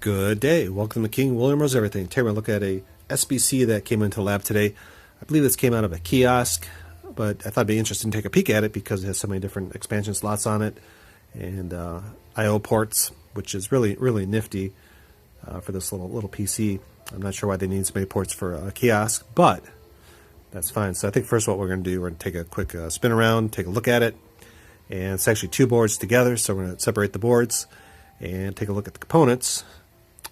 Good day. Welcome to King William Rose Everything. Today we're going to look at a SBC that came into the lab today. I believe this came out of a kiosk, but I thought it'd be interesting to take a peek at it because it has so many different expansion slots on it and I/O ports, which is really nifty for this little PC. I'm not sure why they need so many ports for a kiosk, but that's fine. So I think first what we're going to do, we're going to take a quick spin around, take a look at it. And it's actually two boards together, so we're going to separate the boards and take a look at the components.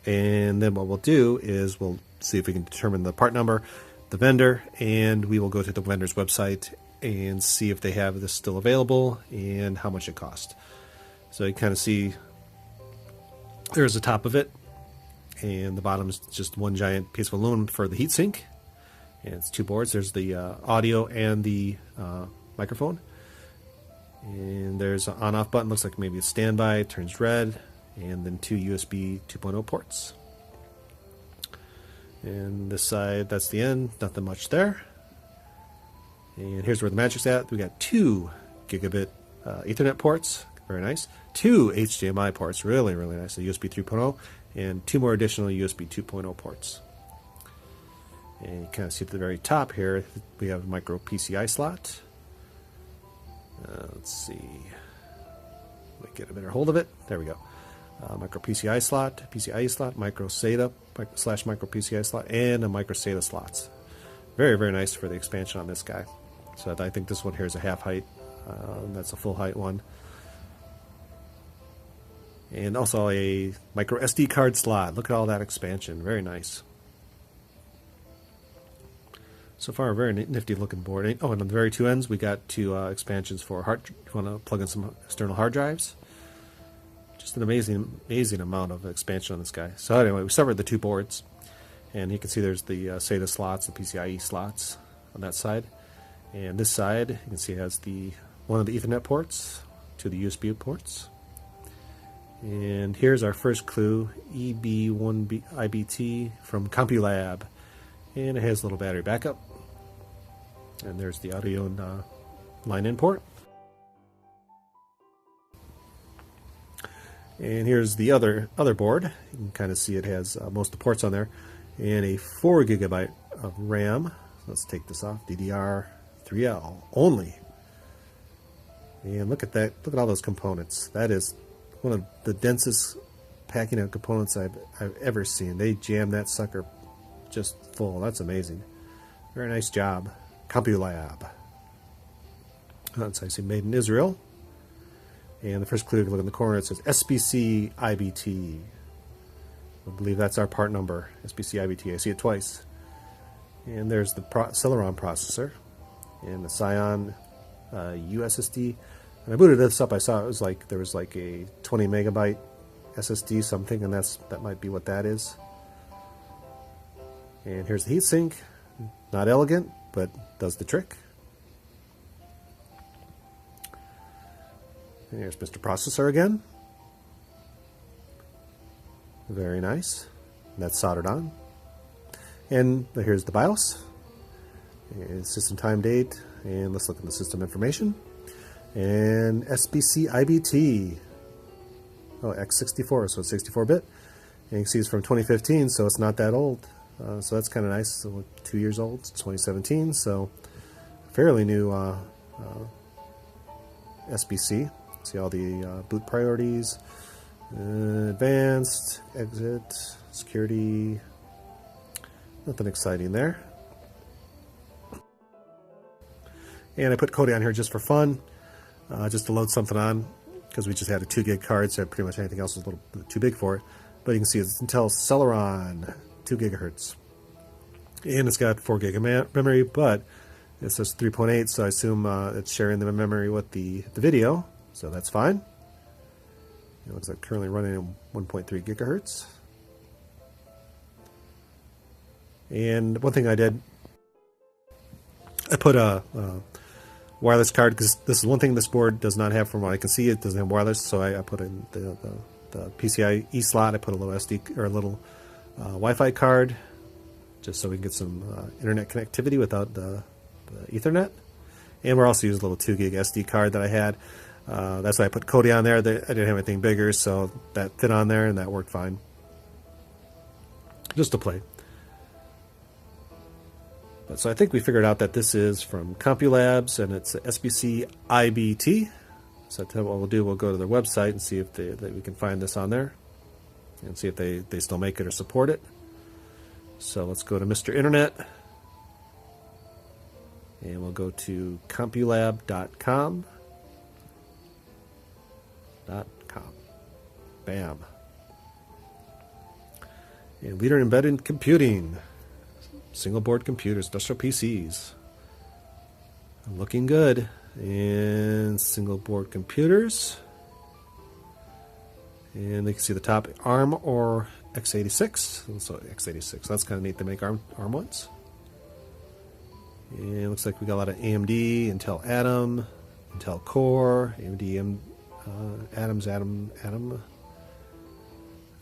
And then what we'll do is we'll see if we can determine the part number, the vendor, and we will go to the vendor's website and see if they have this still available and how much it costs. So you kind of see there's the top of it, and the bottom is just one giant piece of aluminum for the heatsink. And it's two boards. There's the audio and the microphone. And there's an on-off button, looks like maybe a standby, turns red, and then two USB 2.0 ports. And this side, that's the end, nothing much there. And here's where the magic's at. We got 2 gigabit Ethernet ports, very nice. 2 HDMI ports, really nice. So USB 3.0 and 2 more additional USB 2.0 ports. And you kind of see at the very top here, we have a micro PCI slot. Let's see. Let me get a better hold of it. There we go. Micro PCI slot, PCIe slot, micro SATA / micro PCI slot, and a micro SATA slots. Very nice for the expansion on this guy. So I think this one here is a half height. That's a full height one. And also a micro SD card slot. Look at all that expansion. Very nice. So far, a very nifty looking board. Oh, and on the very two ends, we got 2 expansions for hard. If you want to plug in some external hard drives. Just an amazing amount of expansion on this guy. So anyway, we severed the 2 boards, and you can see there's the SATA slots, the PCIe slots on that side, and this side you can see it has one of the Ethernet ports, 2 of the USB ports. And here's our first clue: SBC-iBT from CompuLab. And it has a little battery backup. And there's the audio and line in port. And here's the other board. You can kind of see it has most of the ports on there. And a 4 gigabyte of RAM. Let's take this off. DDR3L only. And look at that. Look at all those components. That is one of the densest packing of components I've ever seen. They jammed that sucker just full. That's amazing. Very nice job. CompuLab. That's I see made in Israel. And the first clue, if you look in the corner, it says SBC-iBT. I believe that's our part number. SBC-iBT. I see it twice. And there's the Celeron processor and the Scion USSD. And I booted this up. I saw it was like there was like a 20 megabyte SSD something, and that might be what that is. And here's the heatsink. Not elegant, but does the trick. And here's Mr. Processor again. Very nice. That's soldered on. And here's the BIOS. And system time date. And let's look at the system information. And SBC-iBT. Oh, X64, so it's 64-bit. And you can see it's from 2015, so it's not that old. So that's kind of nice. So 2 years old. It's 2017, so fairly new SBC. See all the boot priorities, advanced, exit, security. Nothing exciting there. And I put Cody on here just for fun, just to load something on, because we just had a 2 gig card, so pretty much anything else was a little bit too big for it. But you can see it's Intel Celeron. 2 gigahertz, and it's got 4 gig of memory, but it says 3.8, so I assume it's sharing the memory with the video, so that's fine. It looks like currently running at 1.3 gigahertz. And one thing I did, I put a wireless card, because this is one thing this board does not have. From what I can see, it doesn't have wireless, so I put in the PCIe slot. I put a little SD or a little Wi-Fi card, just so we can get some internet connectivity without the Ethernet. And we're also using a little 2 gig SD card that I had. That's why I put Cody on there. I didn't have anything bigger, so that fit on there, and that worked fine. just to play. But so I think we figured out that this is from CompuLabs, and it's SBC-iBT. So what we'll do, we'll go to their website and see if that we can find this on there, and see if they still make it or support it. So let's go to Mr. Internet, and we'll go to compulab.com. Bam. And leader in embedded computing. Single board computers, industrial PCs. Looking good. And single board computers. And they can see the top ARM or x86. So x86. That's kind of neat. They make ARM ones. And it looks like we got a lot of AMD, Intel Atom, Intel Core, AMD Atom.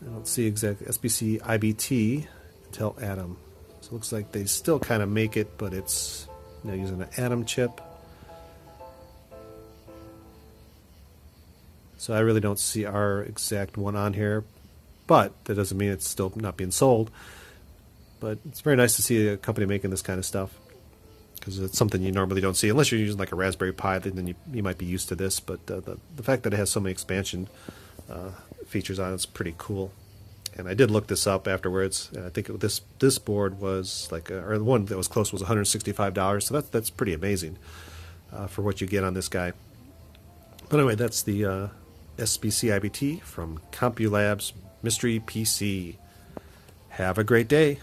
I don't see exactly. SBC-iBT, Intel Atom. So it looks like they still kind of make it, but it's using an Atom chip. So I really don't see our exact one on here, but that doesn't mean it's still not being sold. But it's very nice to see a company making this kind of stuff, because it's something you normally don't see unless you're using like a Raspberry Pi. Then you might be used to this. But the fact that it has so many expansion features on it's pretty cool. And I did look this up afterwards, and I think this board was like or the one that was close was $165. So that's pretty amazing for what you get on this guy. But anyway, that's the SBC-iBT from CompuLabs Mystery PC. Have a great day.